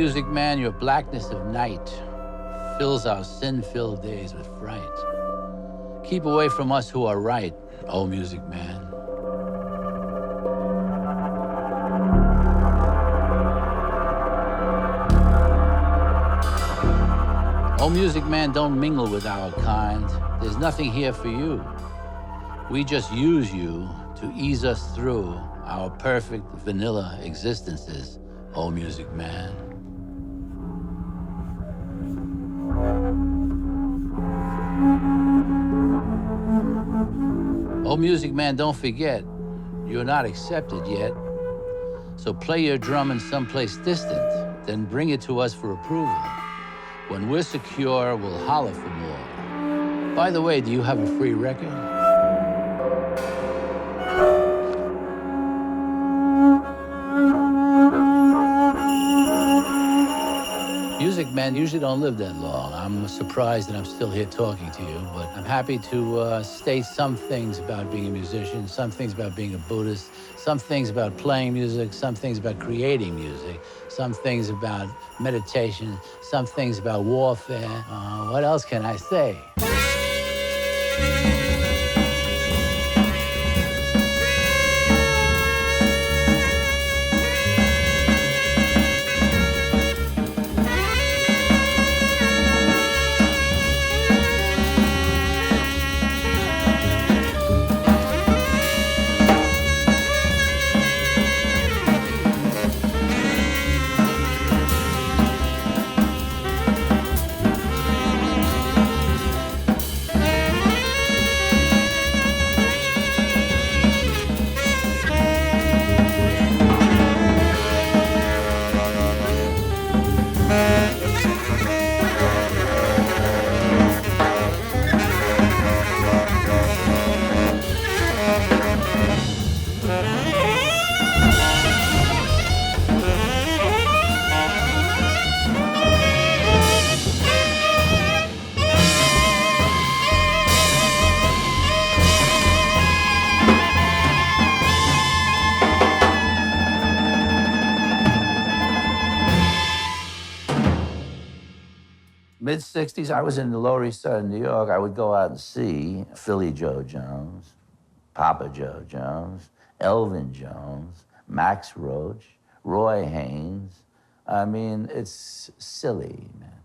music man, your blackness of night fills our sin-filled days with fright. Keep away from us who are right, oh music man. Oh music man, don't mingle with our kind. There's nothing here for you. We just use you to ease us through our perfect vanilla existences, oh music man. Oh music man, don't forget, you're not accepted yet. So play your drum in someplace distant, then bring it to us for approval. When we're secure, we'll holler for more. By the way, do you have a free record? Music men usually don't live that long. I'm surprised that I'm still here talking to you, but I'm happy to state some things about being a musician, some things about being a Buddhist, some things about playing music, some things about creating music, some things about meditation, some things about warfare. What else can I say? Mid-'60s, I was in the Lower East Side of New York. I would go out and see Philly Joe Jones, Papa Joe Jones, Elvin Jones, Max Roach, Roy Haynes. I mean, it's silly, man.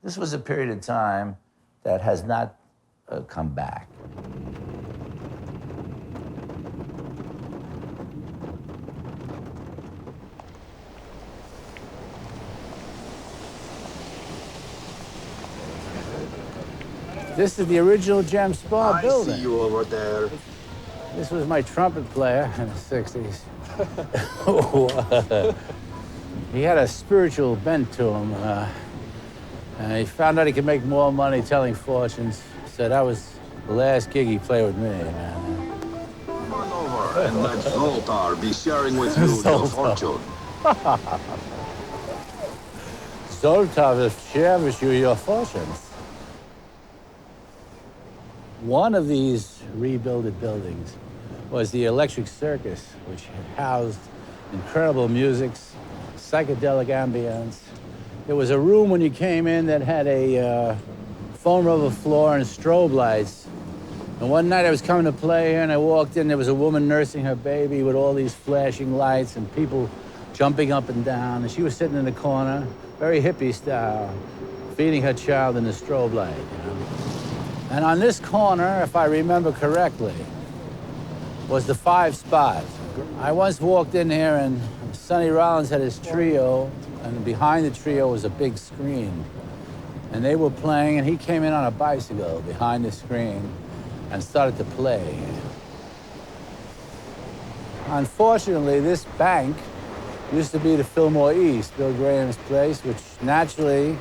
This was a period of time that has not come back. This is the original Gem Spa building. I see you over there. This was my trumpet player in the 60s. He had a spiritual bent to him. And he found out he could make more money telling fortunes. So that was the last gig he played with me, man. Come on over and let Zoltar be sharing with you your fortune. Zoltar will share with you your fortunes. One of these rebuilded buildings was the Electric Circus, which housed incredible music, psychedelic ambience. There was a room when you came in that had a foam rubber floor and strobe lights. And one night I was coming to play here and I walked in, there was a woman nursing her baby with all these flashing lights and people jumping up and down. And she was sitting in the corner, very hippie style, feeding her child in the strobe light, you know? And on this corner, if I remember correctly, was the 5 spot. I once walked in here and Sonny Rollins had his trio, and behind the trio was a big screen. And they were playing, and he came in on a bicycle behind the screen and started to play. Unfortunately, this bank used to be the Fillmore East, Bill Graham's place, which naturally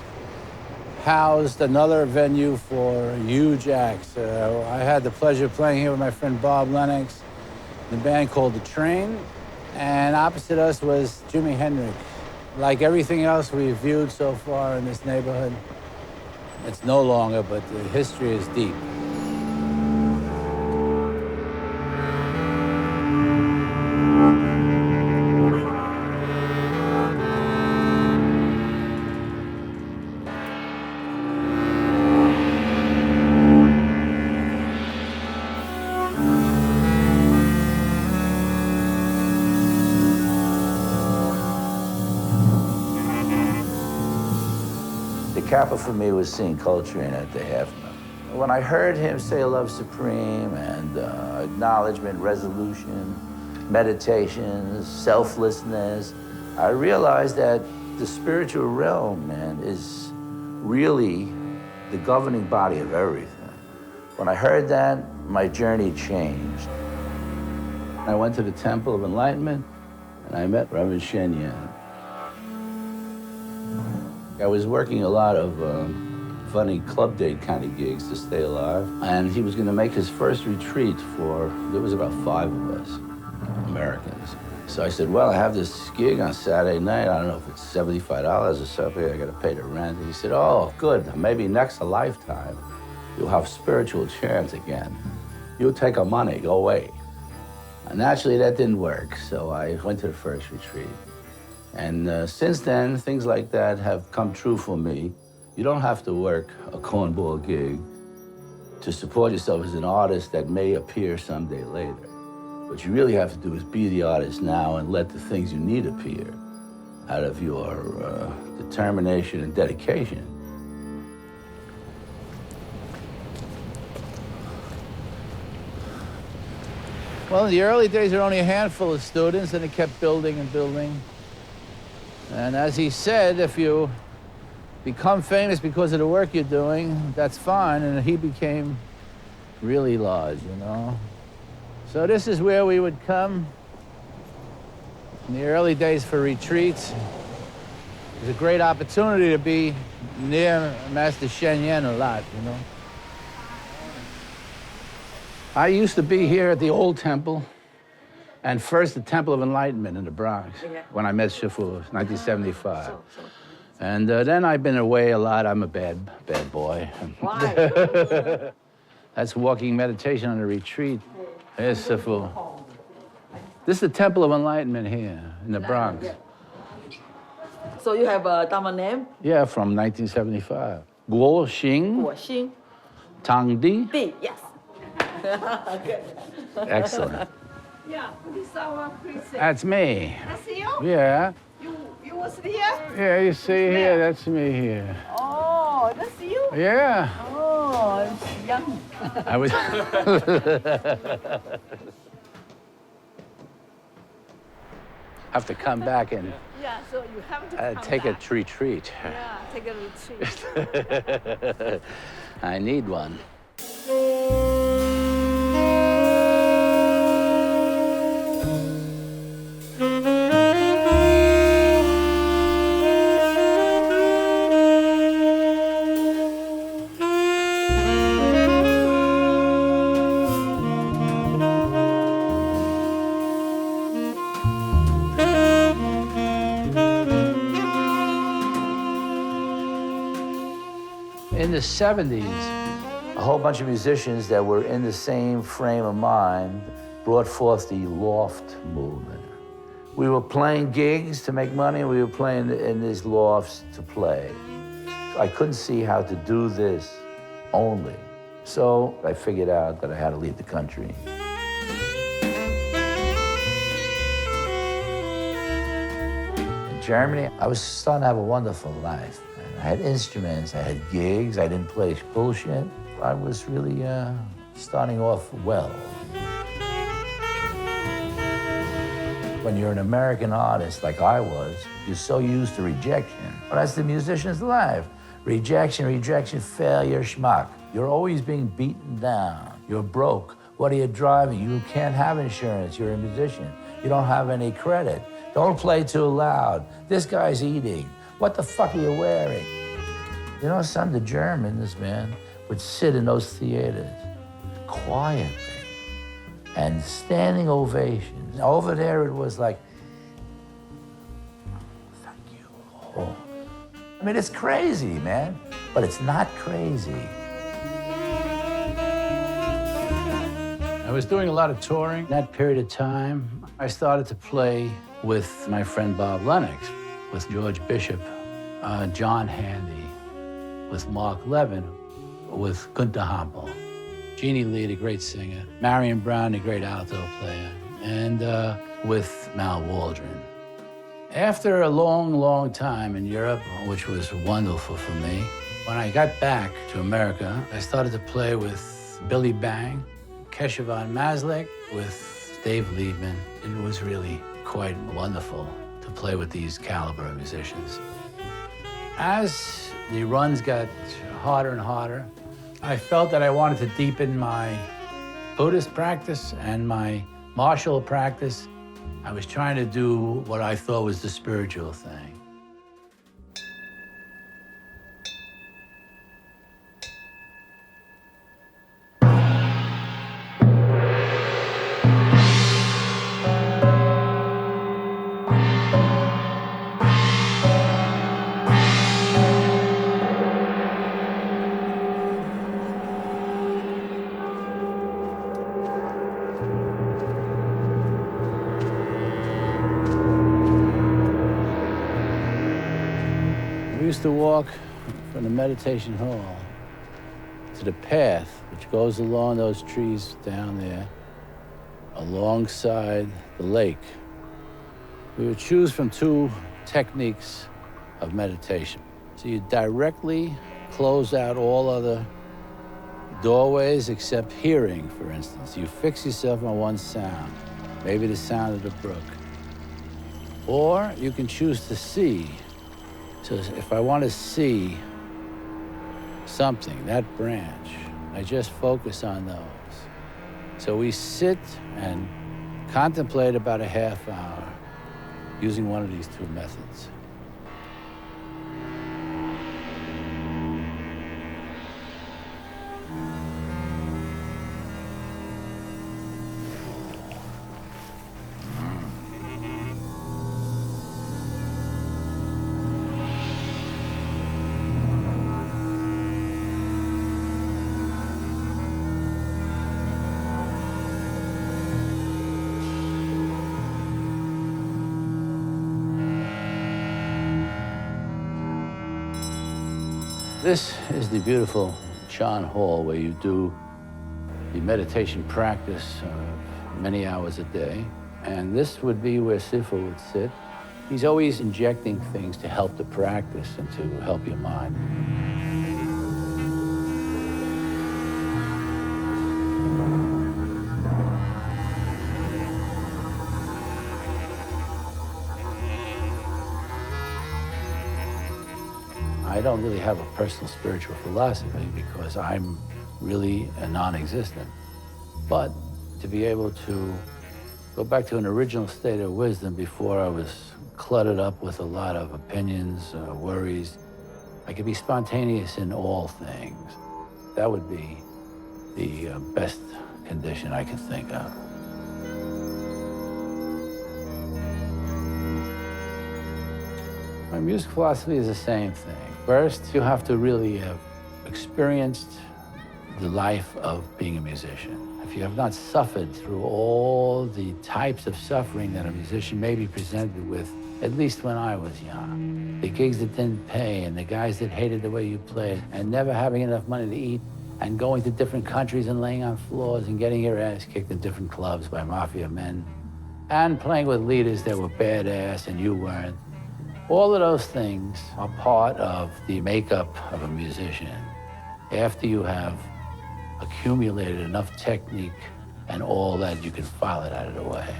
housed another venue for huge acts. I had the pleasure of playing here with my friend Bob Lennox, the band called The Train, and opposite us was Jimi Hendrix. Like everything else we've viewed so far in this neighborhood, it's no longer, but the history is deep. kappa for me was seeing Coltrane at the half note. When I heard him say Love Supreme and acknowledgement, resolution, meditations, selflessness, I realized that the spiritual realm, man, is really the governing body of everything. When I heard that, my journey changed. I went to the Temple of Enlightenment and I met Reverend Shen Yan. I was working a lot of funny club date kind of gigs to stay alive. And he was going to make his first retreat there was about 5 of us, Americans. So I said, well, I have this gig on Saturday night. I don't know if it's $75 or something. I got to pay the rent. And he said, oh, good. Maybe next lifetime, you'll have spiritual chance again. You'll take our money, go away. And naturally, that didn't work. So I went to the first retreat. And since then, things like that have come true for me. You don't have to work a cornball gig to support yourself as an artist that may appear someday later. What you really have to do is be the artist now and let the things you need appear out of your determination and dedication. Well, in the early days, there were only a handful of students, and it kept building and building. And as he said, if you become famous because of the work you're doing, that's fine. And he became really large, you know. So this is where we would come in the early days for retreats. It was a great opportunity to be near Master Shen Yan a lot, you know. I used to be here at the old temple, and first the Temple of Enlightenment in the Bronx, when I met Shifu, 1975. And then I've been away a lot. I'm a bad boy. Why? That's walking meditation on a retreat. Here's Shifu. This is the Temple of Enlightenment here in the Bronx. So you have a Dharma name? Yeah, from 1975. Guo Xing, Guo Xing. Tang Di. Di, yes. Good. Excellent. Yeah, this is our precinct. That's me. That's you? Yeah. You was here? Yeah, you see here, that's me here. Oh, that's you? Yeah. Oh, it's young. I was. Have to come back and Yeah, so you have to come take back. a retreat. Yeah, take a retreat. I need one. In the 70s, a whole bunch of musicians that were in the same frame of mind brought forth the loft movement. We were playing gigs to make money, and we were playing in these lofts to play. I couldn't see how to do this only. So I figured out that I had to leave the country. In Germany, I was starting to have a wonderful life. I had instruments, I had gigs, I didn't play bullshit. I was really starting off well. When you're an American artist like I was, you're so used to rejection. But that's the musician's life. Rejection, failure, schmuck. You're always being beaten down. You're broke. What are you driving? You can't have insurance. You're a musician. You don't have any credit. Don't play too loud. This guy's eating. What the fuck are you wearing? You know, son, the Germans, man, would sit in those theaters quietly and standing ovations. Over there, it was like, thank you. Oh. I mean, it's crazy, man, but it's not crazy. I was doing a lot of touring. That period of time, I started to play with my friend Bob Lennox, with George Bishop, John Handy, with Mark Levin, with Gunther Hampel, Jeannie Lee, the great singer, Marion Brown, the great alto player, and with Mal Waldron. After a long, long time in Europe, which was wonderful for me, when I got back to America, I started to play with Billy Bang, Kesha Von Maslik, with Dave Liebman. It was really quite wonderful to play with these caliber of musicians. As the runs got harder and harder, I felt that I wanted to deepen my Buddhist practice and my martial practice. I was trying to do what I thought was the spiritual thing. We used to walk from the meditation hall to the path which goes along those trees down there, alongside the lake. We would choose from two techniques of meditation. So you directly close out all other doorways except hearing, for instance. You fix yourself on one sound, maybe the sound of the brook. Or you can choose to see. So if I want to see something, that branch, I just focus on those. So we sit and contemplate about a half hour using one of these two methods. This is the beautiful John Hall where you do the meditation practice many hours a day. And this would be where Sifu would sit. He's always injecting things to help the practice and to help your mind. I don't really have a personal spiritual philosophy because I'm really a non-existent. But to be able to go back to an original state of wisdom before I was cluttered up with a lot of opinions, worries, I could be spontaneous in all things. That would be the best condition I could think of. My music philosophy is the same thing. First, you have to really have experienced the life of being a musician. If you have not suffered through all the types of suffering that a musician may be presented with, at least when I was young, the gigs that didn't pay and the guys that hated the way you played and never having enough money to eat and going to different countries and laying on floors and getting your ass kicked in different clubs by mafia men and playing with leaders that were badass and you weren't. All of those things are part of the makeup of a musician. After you have accumulated enough technique and all that, you can file it out of the way.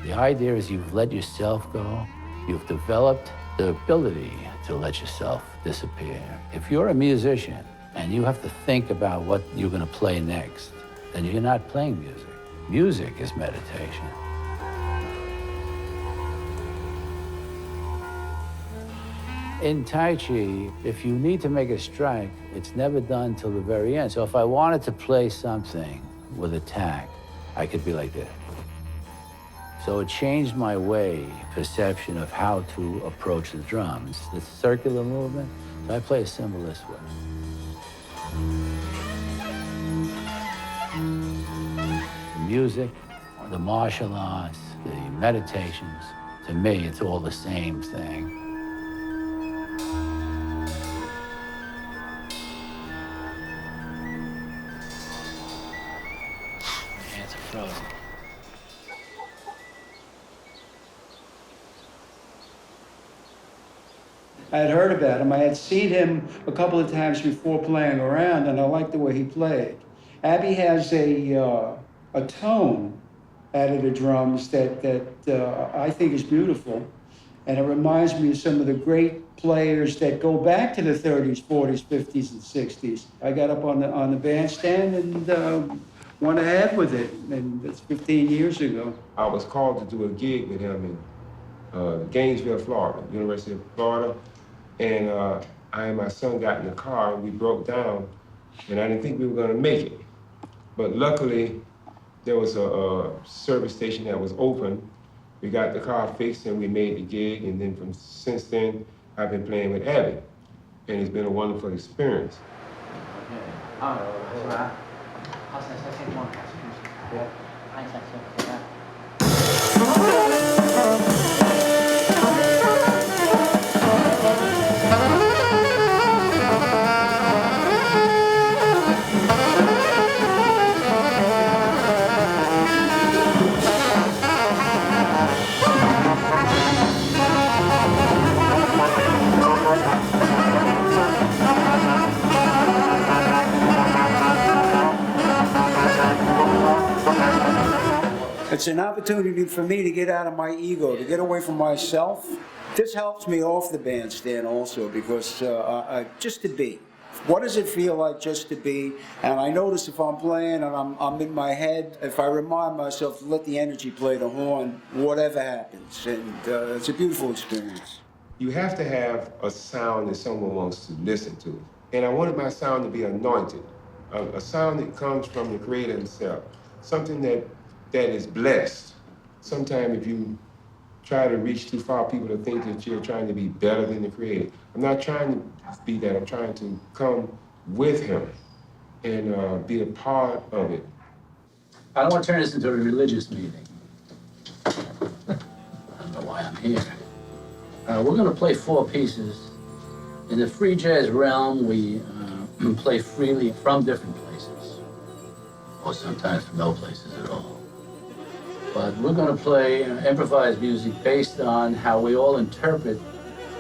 The idea is you've let yourself go. You've developed the ability to let yourself disappear. If you're a musician and you have to think about what you're going to play next, then you're not playing music. Music is meditation. In Tai Chi, if you need to make a strike, it's never done till the very end. So if I wanted to play something with a tact, I could be like this. So it changed my perception of how to approach the drums. The circular movement, so I play a cymbal this way. The music, the martial arts, the meditations, to me, it's all the same thing. Hands are frozen. I had heard about him. I had seen him a couple of times before playing around, and I liked the way he played. Abbey has a tone out of the drums that I think is beautiful, and it reminds me of some of the great players that go back to the 30s, 40s, 50s, and 60s. I got up on the bandstand and went ahead with it, and it's 15 years ago. I was called to do a gig with him in Gainesville, Florida, University of Florida, and I and my son got in the car and we broke down, and I didn't think we were going to make it. But luckily, there was a service station that was open. We got the car fixed and we made the gig, and then since then, I've been playing with Abbey, and it's been a wonderful experience. It's an opportunity for me to get out of my ego, to get away from myself. This helps me off the bandstand also because just to be. What does it feel like just to be? And I notice if I'm playing and I'm in my head, if I remind myself to let the energy play the horn, whatever happens. And it's a beautiful experience. You have to have a sound that someone wants to listen to. And I wanted my sound to be anointed, a sound that comes from the Creator himself, something that is blessed. Sometimes if you try to reach too far, people will think that you're trying to be better than the Creator. I'm not trying to be that. I'm trying to come with him and be a part of it. I don't want to turn this into a religious meeting. I don't know why I'm here. We're going to play 4 pieces. In the free jazz realm, we play freely from different places, or sometimes from no places at all. But we're going to play improvised music based on how we all interpret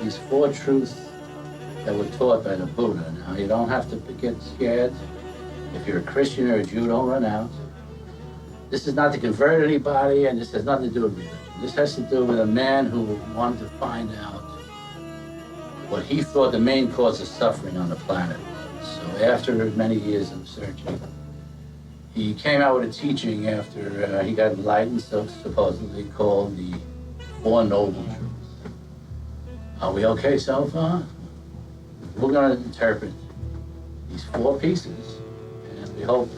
these 4 truths that were taught by the Buddha. Now, you don't have to get scared. If you're a Christian or a Jew, don't run out. This is not to convert anybody, and this has nothing to do with religion. This has to do with a man who wanted to find out what he thought the main cause of suffering on the planet was. So after many years of searching, he came out with a teaching after he got enlightened, so supposedly called the 4 Noble Truths. Are we okay so far? We're going to interpret these 4 pieces, and we hope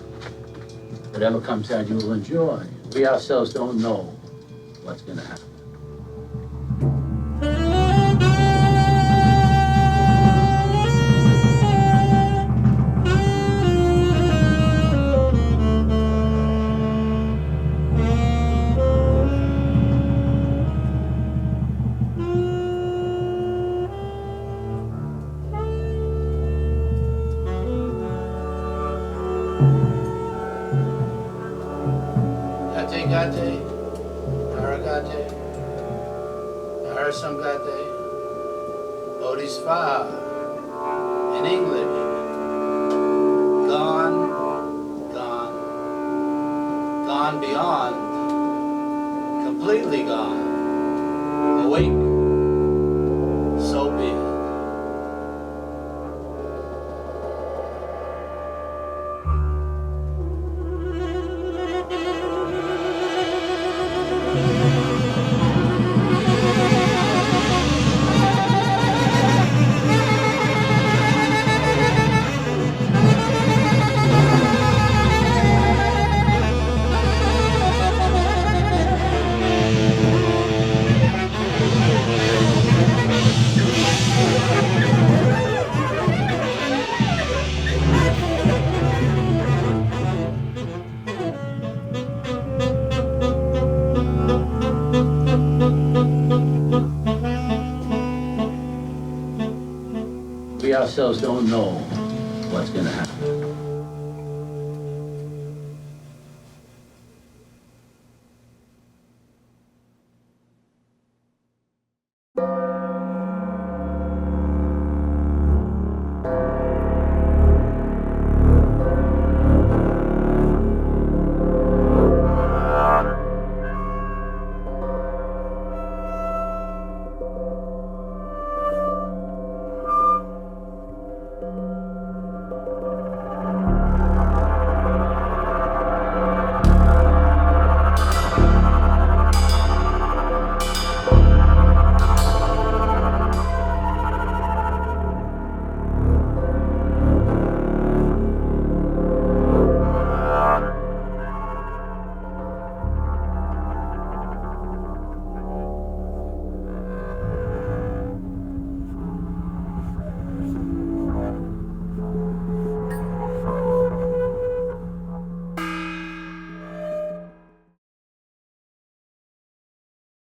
whatever comes out you will enjoy. We ourselves don't know what's going to happen. Gate, Aragate, Arasamgate, Bodhisattva, in English, gone, gone, gone beyond, completely gone, awake, so be it. We ourselves don't know what's going to happen.